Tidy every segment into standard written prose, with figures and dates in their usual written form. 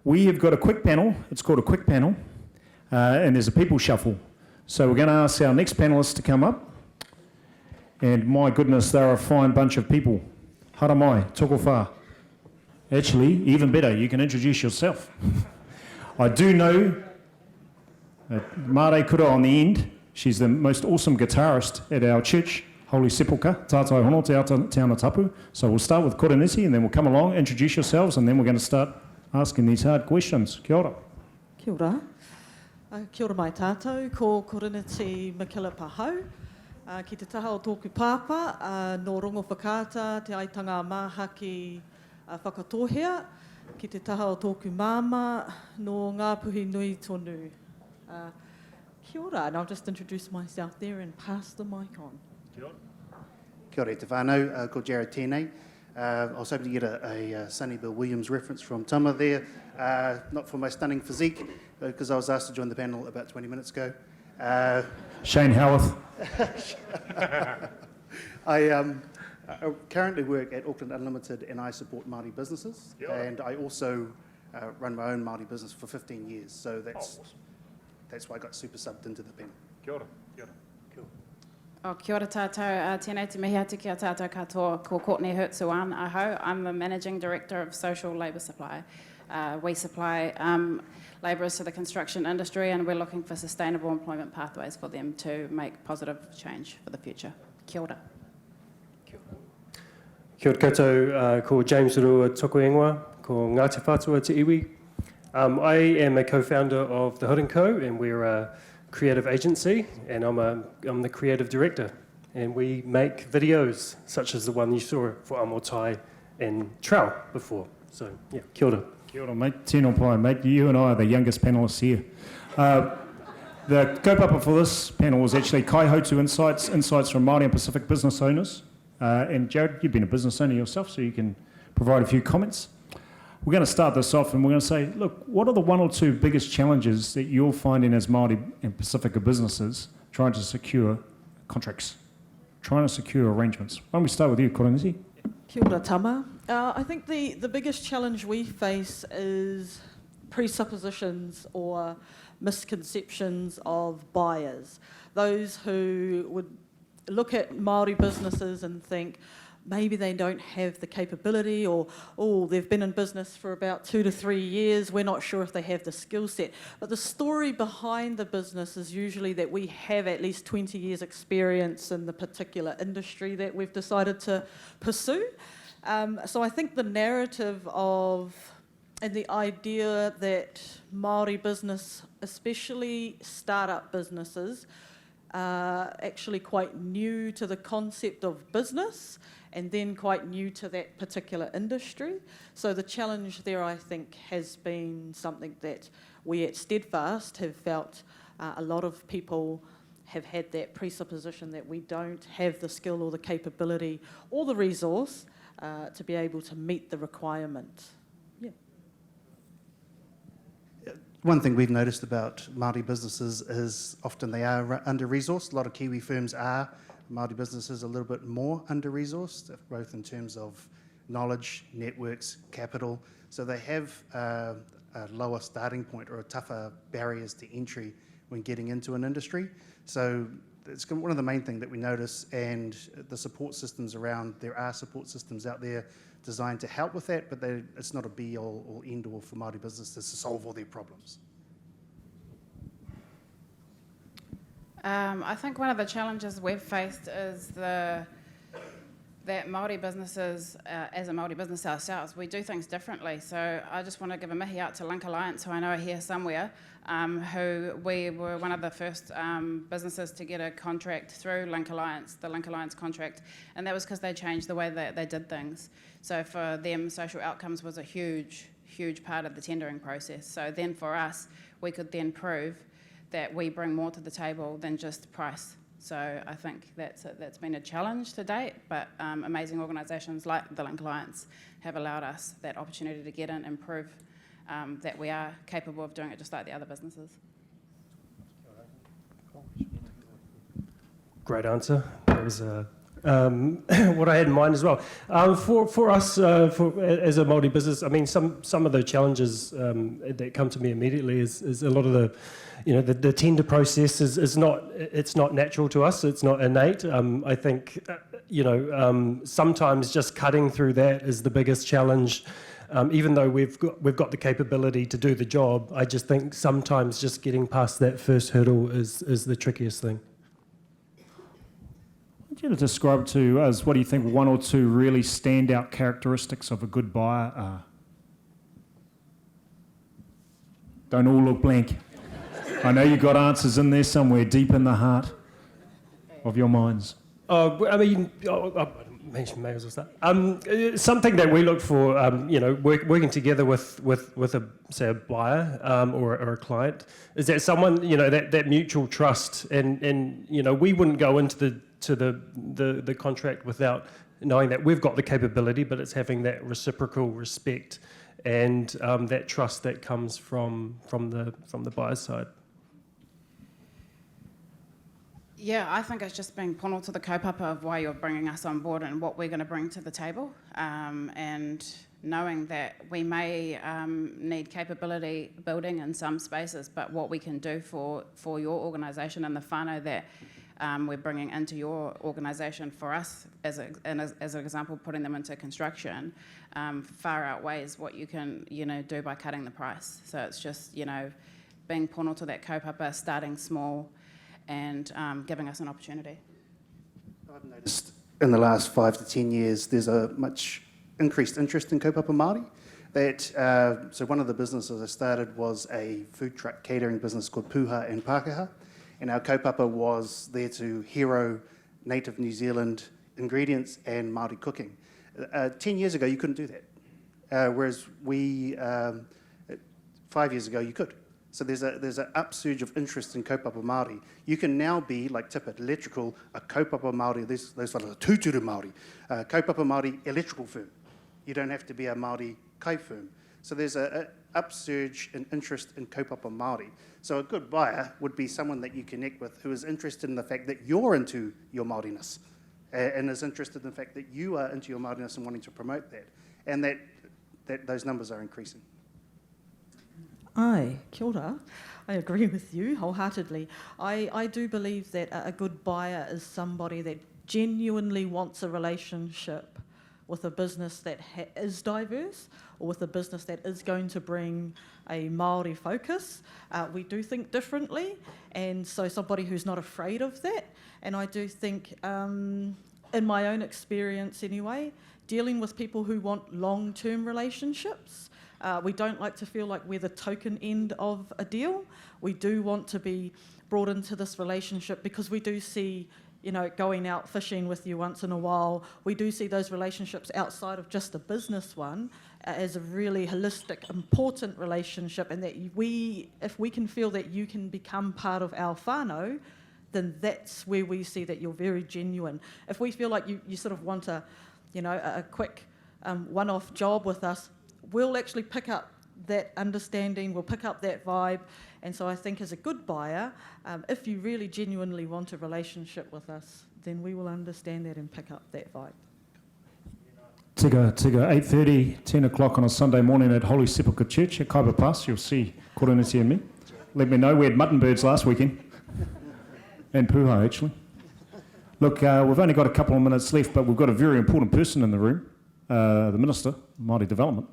We have got a quick panel. It's called a quick panel, and there's a people shuffle. So we're going to ask our next panellists to come up. And my goodness, they're a fine bunch of people. Hara mai, toko whā. Actually, even better, you can introduce yourself. I do know Mare Kura on the end. She's the most awesome guitarist at our church, Holy Sepulchre, Tātai Hono Te Aotearoa Tapu. So we'll start with Koronisi, and then we'll come along, introduce yourselves, and then we're going to start asking these hard questions. Kia ora. Kia ora. Kia ora mai tātou, ko Koronisi Makila Pahau. Ki te taha o tōku pāpa, no rongo whakaata, te aitanga māha ki whakatohea, ki te taha o tōku māma, no ngā puhi nui tonu. Kia ora, and I'll just introduce myself there and pass the mic on. Kia ora. Kia ora te whānau, ko Jared Tēnei. I was hoping to get a Sonny Bill Williams reference from Tama there, not for my stunning physique, because I was asked to join the panel about 20 minutes ago. Shane Howarth. I currently work at Auckland Unlimited and I support Māori businesses, and I also run my own Māori business for 15 years, so that's why I got super subbed into the panel. Kia ora. Kia ora. Cool. O kia ora tātou, tēnei te mihi atu kia tātou katoa, ko Courtney Hertz-Uan aho. I'm the Managing Director of Social Labour Supply. We supply labourers to the construction industry, and we're looking for sustainable employment pathways for them to make positive change for the future. Kia ora. Kia ora koutou, ko James Rua toko ingoa, ko Ngāti Whātua te iwi. I am a co-founder of The Hood & Co, and we're a creative agency, and I'm the creative director. And we make videos such as the one you saw for Amotai and Trau before. So, yeah, kia ora. Kia ora, mate. Tēnā pai, mate. You and I are the youngest panellists here. The kaupapa for this panel was actually Kaihotu Insights from Māori and Pacific business owners. And Jared, you've been a business owner yourself, so you can provide a few comments. We're going to start this off and we're going to say, look, what are the one or two biggest challenges that you're finding as Māori and Pacifica businesses trying to secure contracts, trying to secure arrangements? Why don't we start with you, Koronisi? Kia ora tama. I think the biggest challenge we face is presuppositions or misconceptions of buyers. Those who would look at Māori businesses and think maybe they don't have the capability, or, oh, they've been in business for about 2 to 3 years, we're not sure if they have the skill set. But the story behind the business is usually that we have at least 20 years experience in the particular industry that we've decided to pursue. So I think the narrative of, and the idea that Māori business, especially startup businesses, are actually quite new to the concept of business, and then quite new to that particular industry. So the challenge there, I think, has been something that we at Steadfast have felt a lot of people have had that presupposition that we don't have the skill or the capability or the resource to be able to meet the requirement. Yeah. One thing we've noticed about Māori businesses is often they are under-resourced. A lot of Kiwi firms are. Māori businesses a little bit more under-resourced, both in terms of knowledge, networks, capital. So they have a lower starting point or a tougher barriers to entry when getting into an industry. So it's one of the main things that we notice, and the support systems around, there are support systems out there designed to help with that, but it's not a be-all or end-all for Māori businesses to solve all their problems. I think one of the challenges we've faced is that Māori businesses, as a Māori business ourselves, we do things differently. So I just want to give a mihi out to Link Alliance, who I know are here somewhere, who we were one of the first businesses to get a contract through Link Alliance, the Link Alliance contract, and that was because they changed the way that they did things. So for them, social outcomes was a huge, huge part of the tendering process. So then for us, we could then prove that we bring more to the table than just price. So I think that's been a challenge to date, but amazing organisations like the Link Alliance have allowed us that opportunity to get in and prove that we are capable of doing it just like the other businesses. Great answer. That was what I had in mind as well. For us, as a Māori business, I mean, some of the challenges that come to me immediately is a lot of the tender process is not natural to us. It's not innate. I think sometimes just cutting through that is the biggest challenge. Even though we've got the capability to do the job, I just think sometimes just getting past that first hurdle is the trickiest thing. Would you describe to us, what do you think one or two really standout characteristics of a good buyer are? Don't all look blank. I know you've got answers in there somewhere deep in the heart of your minds. I mean, I mentioned Mayors or that. Something that we look for, working together with a buyer or a client, is that someone, that mutual trust, and we wouldn't go into the contract without knowing that we've got the capability, but it's having that reciprocal respect and that trust that comes from the buyer's side. Yeah, I think it's just being pono to the kaupapa of why you're bringing us on board and what we're going to bring to the table, and knowing that we may need capability building in some spaces, but what we can do for your organisation and the whānau that we're bringing into your organisation for us, as an example, putting them into construction, far outweighs what you can do by cutting the price. So it's just being pono to that kaupapa, starting small, and giving us an opportunity. I've noticed in the last 5 to 10 years there's a much increased interest in kaupapa Māori. So one of the businesses I started was a food truck catering business called Puha and Pākehā, and our kaupapa was there to hero native New Zealand ingredients and Māori cooking. 10 years ago you couldn't do that, whereas 5 years ago you could. So there's an upsurge of interest in kaupapa Māori. You can now be, like Tippett Electrical, a kaupapa Māori, those fellas are tūturu Māori, kaupapa Māori electrical firm. You don't have to be a Māori kai firm. So there's an upsurge in interest in kaupapa Māori. So a good buyer would be someone that you connect with who is interested in the fact that you're into your Māoriness and is interested in the fact that you are into your Māoriness and wanting to promote that. And that those numbers are increasing. Aye, kia ora. I agree with you wholeheartedly. I do believe that a good buyer is somebody that genuinely wants a relationship with a business that is diverse, or with a business that is going to bring a Māori focus. We do think differently, and so somebody who's not afraid of that. And I do think, in my own experience anyway, dealing with people who want long-term relationships, we don't like to feel like we're the token end of a deal. We do want to be brought into this relationship because we do see, going out fishing with you once in a while. We do see those relationships outside of just a business one as a really holistic, important relationship, and that if we can feel that you can become part of our whānau, then that's where we see that you're very genuine. If we feel like you sort of want a quick one-off job with us, we'll actually pick up that understanding, we'll pick up that vibe. And so I think as a good buyer, if you really genuinely want a relationship with us, then we will understand that and pick up that vibe. Tiga, 8:30, 10 o'clock on a Sunday morning at Holy Sepulchre Church at Kaiba Pass. You'll see Koronisi and me. Let me know. We had mutton birds last weekend. And Puha, actually. Look, we've only got a couple of minutes left, but we've got a very important person in the room, the Minister, Māori Development,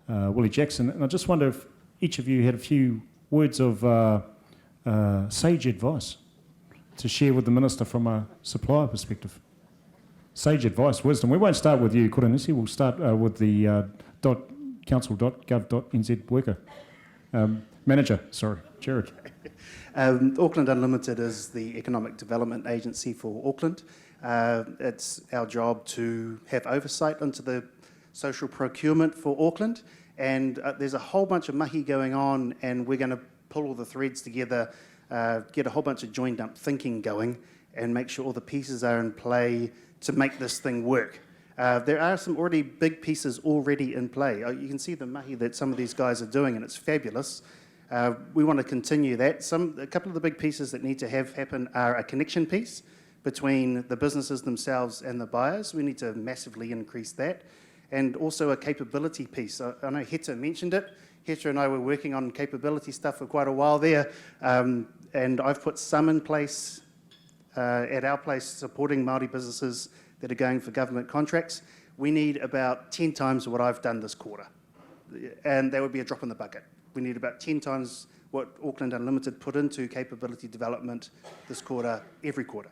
Willie Jackson. And I just wonder if each of you had a few words of sage advice to share with the Minister from a supplier perspective. Sage advice, wisdom. We won't start with you, Koronisi. We'll start with the council.gov.nz worker. Manager, Jared. Auckland Unlimited is the economic development agency for Auckland. It's our job to have oversight into the social procurement for Auckland, and there's a whole bunch of mahi going on, and we're going to pull all the threads together, get a whole bunch of joined up thinking going, and make sure all the pieces are in play to make this thing work. There are some already big pieces already in play. You can see the mahi that some of these guys are doing, and it's fabulous. We want to continue that. A couple of the big pieces that need to happen are a connection piece between the businesses themselves and the buyers. We need to massively increase that. And also a capability piece. I know Heta mentioned it. Heta and I were working on capability stuff for quite a while there, and I've put some in place at our place supporting Māori businesses that are going for government contracts. We need about 10 times what I've done this quarter, and that would be a drop in the bucket. We need about 10 times what Auckland Unlimited put into capability development this quarter, every quarter.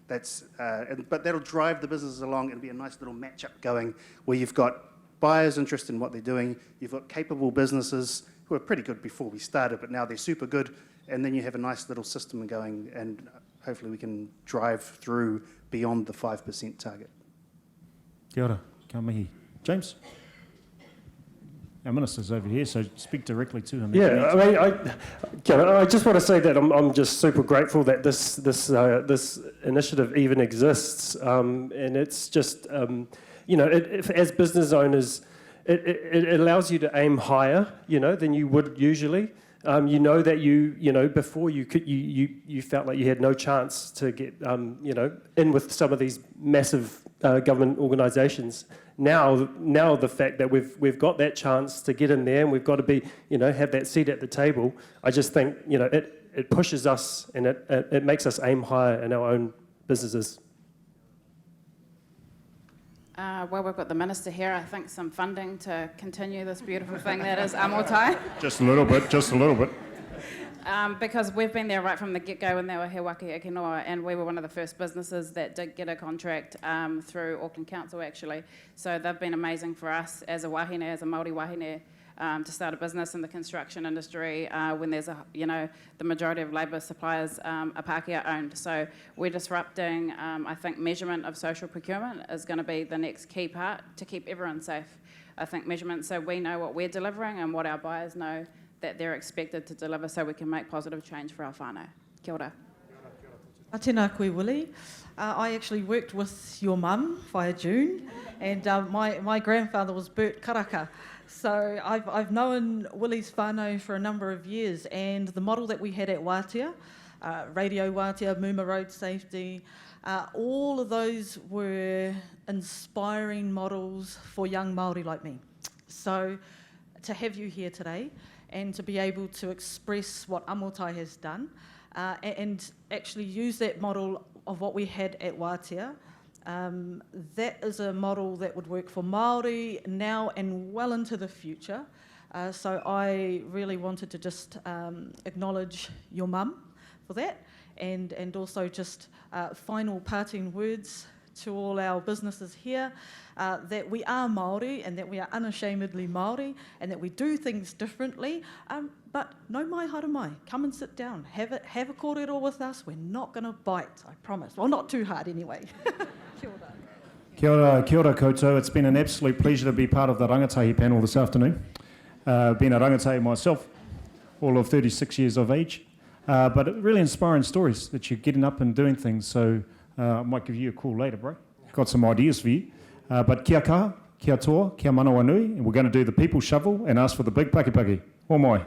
But that'll drive the businesses along. It'll be a nice little match-up going where you've got buyers interested in what they're doing, you've got capable businesses who were pretty good before we started, but now they're super good, and then you have a nice little system going, and hopefully we can drive through beyond the 5% target. Kia ora, ka mihi. James? Our minister's over here, so speak directly to him. Yeah, I mean, I just want to say that I'm just super grateful that this initiative even exists, and it's just as business owners, it allows you to aim higher, than you would usually. That before you felt like you had no chance to get in with some of these massive government organisations. Now the fact that we've got that chance to get in there and we've got to be have that seat at the table, I just think it pushes us and it makes us aim higher in our own businesses. Well, we've got the Minister here. I think some funding to continue this beautiful thing that is Amotai. Just a little bit. Because we've been there right from the get-go when they were He Waki Eke Noa, and we were one of the first businesses that did get a contract through Auckland Council, actually. So they've been amazing for us as a wahine, as a Māori wahine, to start a business in the construction industry when there's the majority of labour suppliers are Pākehā owned. So we're disrupting, I think measurement of social procurement is going to be the next key part to keep everyone safe. I think measurement so we know what we're delivering and what our buyers know that they're expected to deliver so we can make positive change for our whānau. Kia ora. Tēnā koe, Willie. I actually worked with your mum via June, and my grandfather was Bert Karaka. So I've known Willie's whānau for a number of years, and the model that we had at Wātea, Radio Wātea, Muma Road Safety, all of those were inspiring models for young Māori like me. So to have you here today and to be able to express what Amotai has done and actually use that model of what we had at Wātea, that is a model that would work for Māori now and well into the future. So I really wanted to just acknowledge your mum for that, and also just final parting words to all our businesses here, that we are Māori and that we are unashamedly Māori and that we do things differently, but no mai hara mai, come and sit down, have a kōrero with us, we're not going to bite, I promise. Well, not too hard anyway. Kia ora. Kia ora koutou. It's been an absolute pleasure to be part of the rangatahi panel this afternoon. Been a rangatahi myself, all of 36 years of age, but really inspiring stories that you're getting up and doing things, so I might give you a call later, bro. Got some ideas for you. But kia kaha, kia toa, kia manawa nui, and we're going to do the people shovel and ask for the big pakipaki. O mai.